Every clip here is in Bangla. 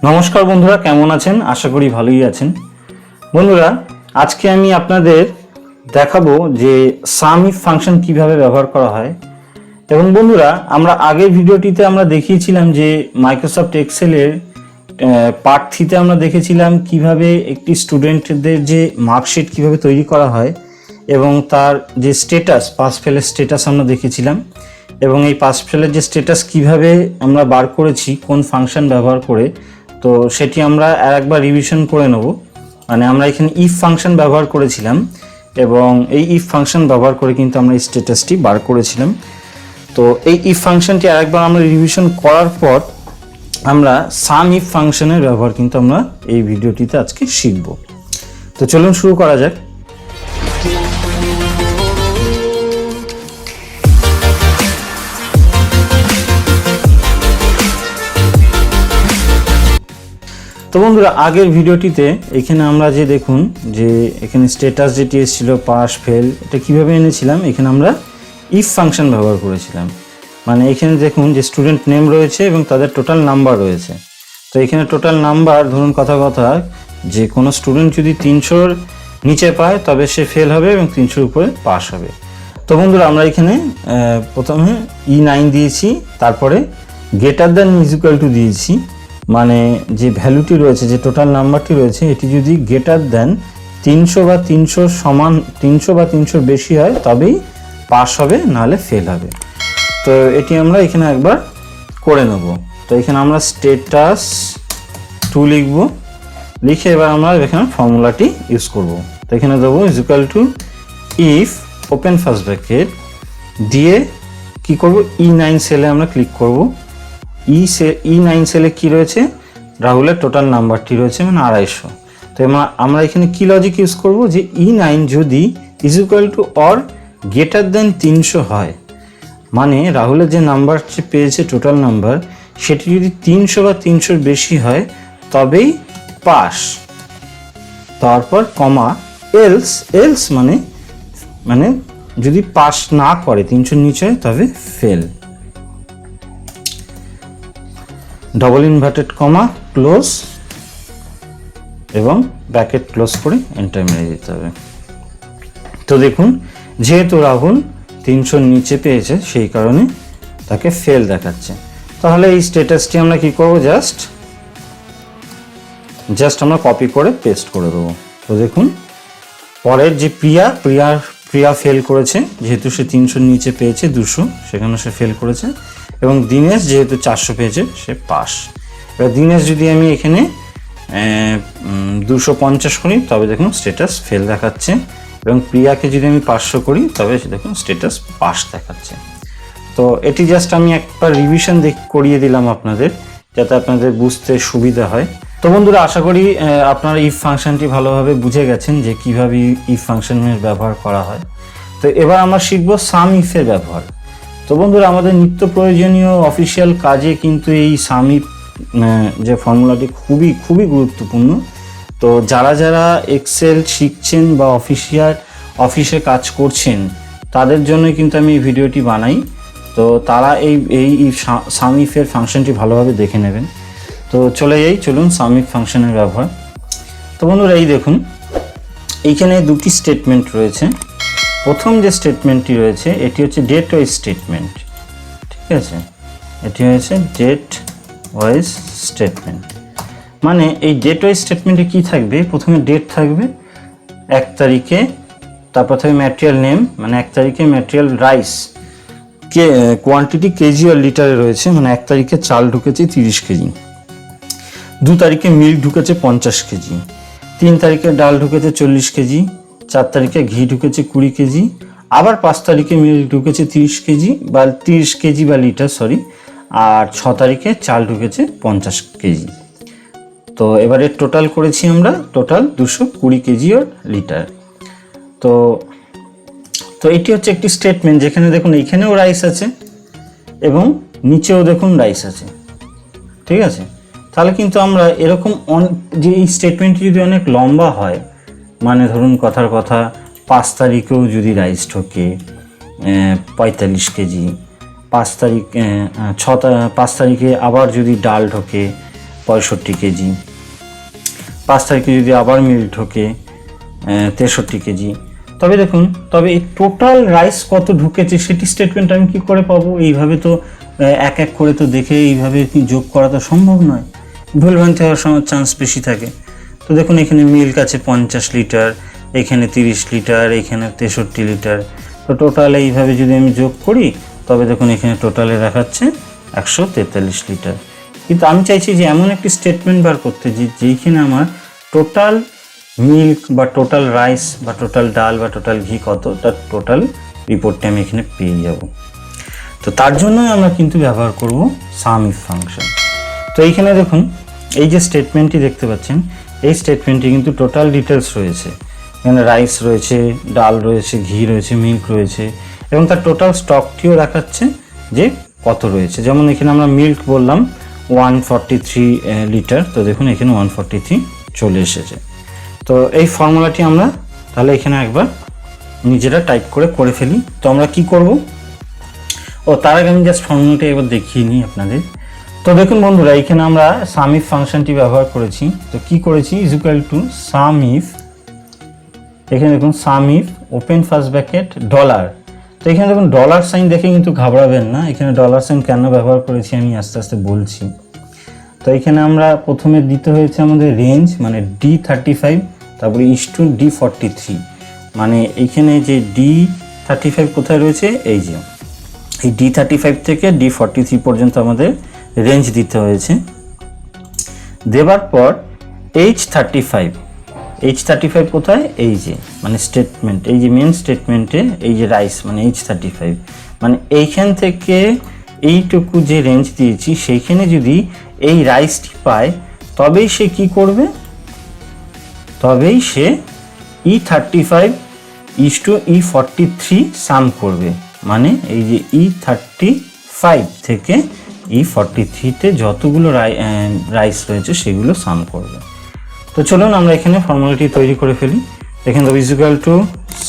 নমস্কার বন্ধুরা, কেমন আছেন? আশা করি ভালোই আছেন। বন্ধুরা, আজকে আমি আপনাদের দেখাবো যে সাম ইফ ফাংশন কিভাবে ব্যবহার করা হয়। এবং বন্ধুরা, আমরা আগের ভিডিওটিতে আমরা দেখিয়েছিলাম যে মাইক্রোসফট এক্সেলের পার্ট 3তে আমরা দেখেছিলাম কিভাবে একটি স্টুডেন্টদের যে মার্কশিট কিভাবে তৈরি করা হয় এবং তার যে স্ট্যাটাস, পাস ফেলের স্ট্যাটাস আমরা দেখেছিলাম। এবং এই পাস ফেলের যে স্ট্যাটাস কিভাবে আমরা বার করেছি কোন ফাংশন ব্যবহার করে, তো সেটি আমরা আরেকবার রিভিশন করে নেব। মানে আমরা এখানে ইফ ফাংশন ব্যবহার করেছিলাম এবং এই ইফ ফাংশন ব্যবহার করে কিন্তু আমরা এই স্ট্যাটাসটি বার করেছিলাম। তো এই ইফ ফাংশনটি আরেকবার আমরা রিভিশন করার পর আমরা সাম ইফ ফাংশনের ব্যবহার কিন্তু আমরা এই ভিডিওটিতে আজকে শিখব। তো চলুন শুরু করা যাক। তো বন্ধুরা, আগের ভিডিওটিতে এখানে আমরা যে দেখুন যে এখানে স্ট্যাটাস যেটি এসেছিল পাস ফেল, এটা কিভাবে এনেছিলাম, এখানে আমরা ইফ ফাংশন ব্যবহার করেছিলাম। মানে এখানে দেখুন যে স্টুডেন্ট নেম রয়েছে এবং তাদের টোটাল নাম্বার রয়েছে। তো এখানে টোটাল নাম্বার, ধরুন কথা যে কোনো স্টুডেন্ট যদি 300-র নিচে পায় তবে সে ফেল হবে এবং 300-র উপরে পাস হবে। তো বন্ধুরা, আমরা এখানে প্রথমে E9 দিয়েছি, তারপরে greater than is equal two দিয়েছি। মানে যে ভ্যালুটি রয়েছে, যে টোটাল নাম্বারটি রয়েছে, এটি যদি গ্রেটার দেন 300 বা 300 সমান 300 বা 300 বেশি হয় তবেই পাস হবে, নাহলে ফেল হবে। তো এটি আমরা এখানে একবার করে নেব। তো এখানে আমরা স্ট্যাটাস 2 লিখব, লিখে এবার আমরা এখানে ফর্মুলাটি ইউজ করব। তো এখানে দেবো is equal two if open first bracket দিয়ে কি করব, E9 সেলে আমরা ক্লিক করব। E9 সেলে কি রয়েছে, রাহুলের টোটাল নাম্বারটি রয়েছে মানে 250। তো আমরা এখানে কি লজিক ইউজ করব, যে E9 যদি is equal two or greater than 300 হয়, মানে রাহুলের যে নাম্বার পেয়েছে টোটাল নাম্বার, সেটি যদি 300 বা 300 বেশি হয় তবেই পাস। তারপর কমা এলস মানে যদি পাস না করে 300 নিচে হয় তবে fail. Double inverted comma close এবং ব্র্যাকেট ক্লোজ করে এন্টার মেরে দিতে হবে। তো দেখুন, যেহেতু রাহুল 300-র নিচে পেয়েছে সেই কারণে তাকে ফেল দেখাচ্ছে। তাহলে এই স্ট্যাটাসটি আমরা কি করব, জাস্ট আমরা কপি করে পেস্ট করে দেবো। তো দেখুন, পরের যে প্রিয়া ফেল করেছে, যেহেতু সে 300-র নিচে পেয়েছে 200, সেখানে সে ফেল করেছে। এবং দীনেশ যেহেতু 400 পেয়েছে, সে পাস। এবার দীনেশ যদি আমি এখানে 250 করি তবে দেখুন স্ট্যাটাস ফেল দেখাচ্ছে, এবং প্রিয়াকে যদি আমি 500 করি তবে দেখুন স্ট্যাটাস পাস দেখাচ্ছে। তো এটি জাস্ট আমি একবার রিভিশন করিয়ে দিলাম আপনাদের, যাতে আপনাদের বুঝতে সুবিধা হয়। তো বন্ধুরা, আশা করি আপনারা ইফ ফাংশনটি ভালোভাবে বুঝে গেছেন যে কিভাবে ইফ ফাংশনের ব্যবহার করা হয়। তো এবার আমরা শিখব সাম ইফের ব্যবহার। তো বন্ধুরা, আমাদের নিত্য প্রয়োজনীয় অফিসিয়াল কাজে কিন্তু এই সাম ইফ যে ফর্মুলাটি খুবই গুরুত্বপূর্ণ। তো যারা এক্সেল শিখছেন বা অফিসে কাজ করছেন, তাদের জন্য কিন্তু আমি এই ভিডিওটি বানাই। তো তারা এই সাম ইফের ফাংশনটি ভালোভাবে দেখে নেবেন। তো চলুন সাম ইফ ফাংশনের ব্যবহার। তো বন্ধুরা, এই দেখুন, এইখানে দুটি স্টেটমেন্ট রয়েছে। প্রথম যে স্টেটমেন্টটি রয়েছে এটি হচ্ছে ডেট ওয়াইজ স্টেটমেন্ট, ঠিক আছে। এটি হচ্ছে ডেট ওয়াইজ স্টেটমেন্ট। মানে এই ডেট ওয়াইজ স্টেটমেন্টে কি থাকবে, প্রথমে ডেট থাকবে 1 তারিখে, তারপর থাকবে ম্যাটেরিয়াল নেম, মানে 1 তারিখে ম্যাটেরিয়াল রাইস কোয়ান্টিটি কেজি আর লিটারে রয়েছে, মানে 1 তারিখে চাল ঢুকেছে 30 কেজি, 2 তারিখে মিল্ক ঢুকেছে 50 কেজি, 3 তারিখে ডাল ঢুকেছে 40 কেজি, 4 তারিখে ঘি ঢুকেছে 20 কেজি, আবার 5 তারিখে মিল্ক ঢুকেছে 30 কেজি বা লিটার, আর 6 তারিখে চাল ঢুকেছে 50 কেজি। তো এবারে টোটাল করেছি আমরা, টোটাল 220 কেজি আর লিটার। তো এটি হচ্ছে একটি স্টেটমেন্ট, যেখানে দেখুন এইখানেও রাইস আছে এবং নিচেও দেখুন রাইস আছে, ঠিক আছে। তাহলে কিন্তু আমরা এরকম যে এই স্টেটমেন্টটি যদি অনেক লম্বা হয়, মানে ধরুন 5 তারিখেও যদি রাইস ঢোকে 45 কেজি, 5 তারিখে আবার যদি ডাল ঢোকে 65 কেজি, 5 তারিখে যদি আবার মিল ঢোকে 63 কেজি। তবে দেখুন, তবে এই টোটাল রাইস কত ঢুকেছে সেটি স্টেটমেন্ট আমি কি করে পাবো? এইভাবে তো এক এক করে তো দেখে এইভাবে যোগ করা তো সম্ভব নয়, ভুলভ্রান্তি হওয়ার চান্স বেশি থাকে। তো দেখুন এখানে মিল্ক আছে 50 লিটার, এখানে 30 লিটার, এখানে 63 লিটার। তো টোটাল এইভাবে যদি আমি যোগ করি তবে দেখুন এখানে টোটালে দেখাচ্ছে 143 লিটার। কিন্তু আমি চাইছি যে এমন একটি স্টেটমেন্ট বার করতে যেইখানে আমার টোটাল মিল্ক বা টোটাল রাইস বা টোটাল ডাল বা টোটাল ঘি কত, তার টোটাল রিপোর্টটা আমি এখানে পেয়ে যাব। তো তার জন্য আমরা কিন্তু ব্যবহার করব সাম ইফ ফাংশন। তো এইখানে দেখুন এই যে স্টেটমেন্টটি দেখতে পাচ্ছেন, এই স্টেটমেন্টটি কিন্তু টোটাল ডিটেলস রয়েছে। এখানে রাইস রয়েছে, ডাল রয়েছে, ঘি রয়েছে, মিল্ক রয়েছে, এবং তার টোটাল স্টকটিও দেখাচ্ছে যে কত রয়েছে। যেমন এখানে আমরা মিল্ক বললাম 143 লিটার, তো দেখুন এখানে 143 চলে এসেছে। তো এই ফর্মুলাটি আমরা তাহলে এখানে একবার নিজেরা টাইপ করে ফেলি। তো আমরা কি করব? তার আগে আমি জাস্ট ফর্মুলাটা এবার দেখিয়ে নিই আপনাদের। তো দেখুন বন্ধুরা, এখানে আমরা সাম ইফ ফাংশনটি ব্যবহার করেছি। তো কি করেছি? Is equal to sum if, এখানে দেখুন sum if open first bracket dollar. তো এখানে দেখুন ডলার সাইন দেখে কিন্তু ঘাবড়াবেন না, এখানে ডলার সাইন কেন ব্যবহার করেছি আমি আস্তে আস্তে বলছি। তো এখানে আমরা প্রথমে দিতে হয়েছে আমাদের রেঞ্জ, মানে D35, তারপরে ইস টু D43, মানে এইখানে যে D35 কোথায় রয়েছে, এই যে এই D35 থেকে D43 পর্যন্ত আমাদের রেঞ্জ দিতে হয়েছে। দেবার পর H35 কোথায়, এই যে মানে স্টেটমেন্ট, এই যে মেন স্টেটমেন্টে এই যে রাইস মানে H35, মানে এইখান থেকে এইটুকু যে রেঞ্জ দিয়েছি সেইখানে যদি এই রাইসটি পায় তবেই সে কি করবে, তবেই সে E35 ইস টু E43 সাম করবে। মানে এই যে E35 থেকে E43-তে যতগুলো রাইস রয়েছে সেগুলো সাম করবে। তো চলুন আমরা এখানে ফর্মুলাটি তৈরি করে ফেলি। এখানে দেবো is equal to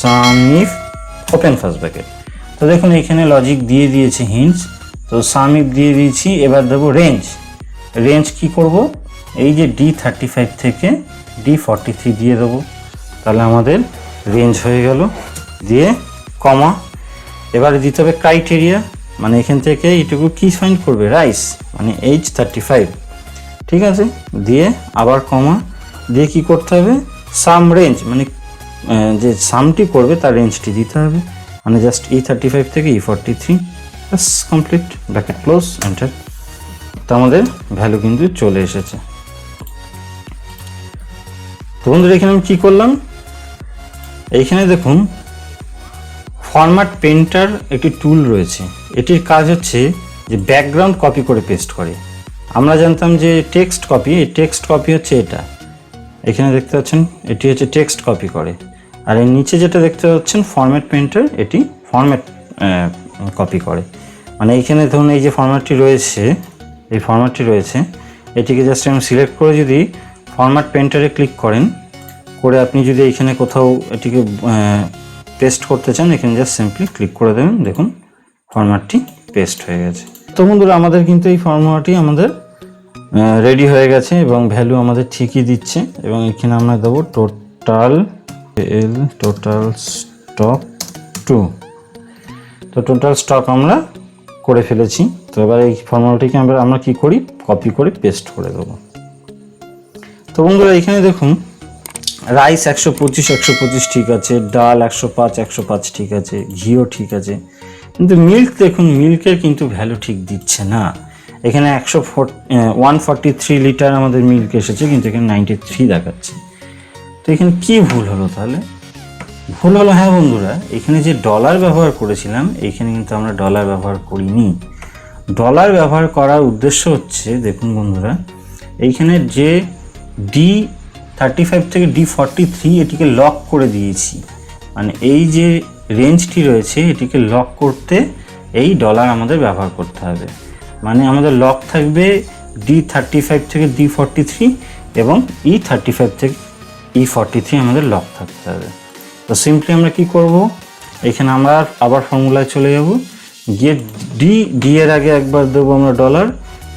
sum if open first bracket. তো দেখুন এখানে লজিক দিয়ে দিয়েছে হিন্টস, তো সাম ইফ দিয়ে দিয়েছি। এবার দেবো রেঞ্জ কি করব, এই যে D35 থেকে D43 দিয়ে দেবো, তাহলে আমাদের রেঞ্জ হয়ে গেল। দিয়ে কমা, এবারে দিতে হবে ক্রাইটেরিয়া, মানে এখান থেকে এইটুকু কি ফাইন্ড করবে, রাইস মানে H35, ঠিক আছে। দিয়ে আবার কমা, দিয়ে কি করতে হবে, সাম রেঞ্জ, মানে যে সামটি করবে তার রেঞ্জটি দিতে হবে, মানে জাস্ট E35 থেকে E43, বাস কমপ্লিট, ব্র্যাকেট ক্লোজ, এন্টার। তো আমাদের ভ্যালু কিন্তু চলে এসেছে। তো বন্ধুরা এখানে আমি কী করলাম, এইখানে দেখুন ফরম্যাট পেন্টার একটি টুল রয়েছে, এটির কাজ হচ্ছে যে ব্যাকগ্রাউন্ড কপি করে পেস্ট করে। আমরা জানতাম যে টেক্সট কপি, এই টেক্সট কপি হচ্ছে এটা, এখানে দেখতে পাচ্ছেন এটি হচ্ছে টেক্সট কপি করে। আর এর নিচে যেটা দেখতে পাচ্ছেন ফরম্যাট পেন্টার, এটি ফরম্যাট কপি করে। মানে এইখানে ধরুন এই যে ফরম্যাটটি রয়েছে, এই ফরম্যাটটি রয়েছে, এটিকে জাস্ট আমি সিলেক্ট করে যদি ফরম্যাট পেন্টারে ক্লিক করেন, করে আপনি যদি এইখানে কোথাও এটিকে পেস্ট করতে চান, এখানে জাস্ট সিম্পলি ক্লিক করে দেবেন, দেখুন ফরম্যাটটি পেস্ট হয়ে গেছে। তো বন্ধুরা আমাদের কিন্তু এই ফর্মুলাটি আমাদের রেডি হয়ে গেছে এবং ভ্যালু আমাদের ঠিকই দিচ্ছে। এবং এখানে আমরা দেবো টোটাল স্টক 2। তো টোটাল স্টক আমরা করে ফেলেছি। তো এবার এই ফর্মুলাটিকে আমরা কি করি, কপি করে পেস্ট করে দেবো। তো বন্ধুরা এখানে দেখুন রাইস 125 ঠিক আছে, ডাল 105 ঠিক আছে, ঘিও ঠিক আছে, কিন্তু মিল্ক দেখুন মিল্কের কিন্তু ভ্যালু ঠিক দিচ্ছে না। এখানে 143 লিটার আমাদের মিল্ক এসেছে, কিন্তু এখানে 93 দেখাচ্ছে। তো এখানে কি ভুল হলো তাহলে? ভুল হলো, হ্যাঁ বন্ধুরা, এখানে যে ডলার ব্যবহার করেছিলাম এইখানে কিন্তু আমরা ডলার ব্যবহার করিনি। ডলার ব্যবহার করার উদ্দেশ্য হচ্ছে, দেখুন বন্ধুরা, এইখানে যে D35 থেকে D43 এটিকে লক করে দিয়েছি, মানে এই যে রেঞ্জটি রয়েছে এটিকে লক করতে এই ডলার আমাদের ব্যবহার করতে হবে। মানে আমাদের লক থাকবে D35 থেকে D43 এবং E35 থেকে E43 আমাদের লক থাকতে হবে। তো সিম্পলি আমরা কি করব, এখানে আমরা আবার ফর্মুলায় চলে যাব, গিয়ে ডি এর আগে একবার দেবো আমরা ডলার,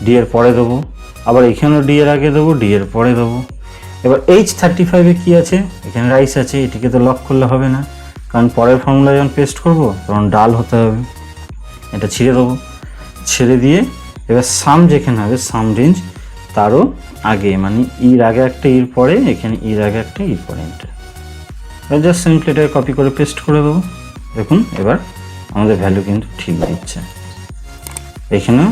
ডি এর পরে দেবো আবার এখানেও ডি এর আগে দেবো, ডি এর পরে দেবো। এবার H35 কি আছে, এখানে রাইস আছে, এটিকে তো লক করলে হবে না, কারণ পরের ফর্মুলা যখন পেস্ট করবো তখন ডাল হতে হবে। এটা ছেড়ে দেবো, ছেড়ে দিয়ে এবার সাম যেখানে হবে, সাম রেঞ্জ তারও আগে, মানে ইর আগে একটা ইর পরে, এখানে ইর আগে একটা ইর পরে এন্টার। এবার জাস্ট সিম্পলি এটা কপি করে পেস্ট করে দেবো। দেখুন এবার আমাদের ভ্যালু কিন্তু ঠিক দিচ্ছে, এখানেও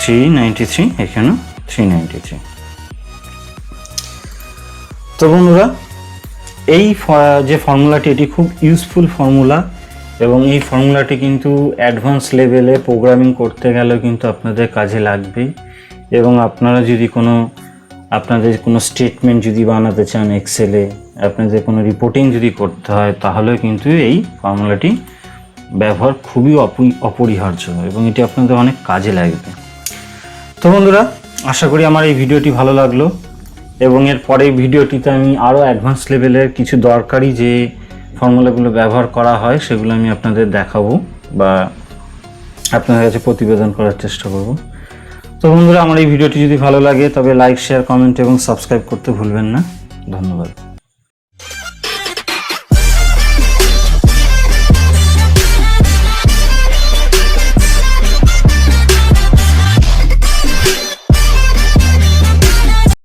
393, এখানেও 393। তো বন্ধুরা, এই যে ফর্মুলাটি, এটি খুব ইউজফুল ফর্মুলা, এবং এই ফর্মুলাটি কিন্তু অ্যাডভান্স লেভেলে প্রোগ্রামিং করতে গেলেও কিন্তু আপনাদের কাজে লাগবেই। এবং আপনারা যদি আপনাদের কোনো স্টেটমেন্ট যদি বানাতে চান এক্সেলে, আপনাদের কোনো রিপোর্টিং যদি করতে হয়, তাহলেও কিন্তু এই ফর্মুলাটি ব্যবহার খুবই অপরিহার্য, এবং এটি আপনাদের অনেক কাজে লাগবে। তো বন্ধুরা, আশা করি আমার এই ভিডিওটি ভালো লাগলো, এবং এর পরের ভিডিওটিতে আমি আরও অ্যাডভান্স লেভেলের কিছু দরকারি যে ফর্মুলাগুলো ব্যবহার করা হয় সেগুলো আমি আপনাদের দেখাবো বা আপনাদের কাছে প্রতিবেদন করার চেষ্টা করব। তো বন্ধুরা, আমার এই ভিডিওটি যদি ভালো লাগে তবে লাইক, শেয়ার, কমেন্ট এবং সাবস্ক্রাইব করতে ভুলবেন না। ধন্যবাদ।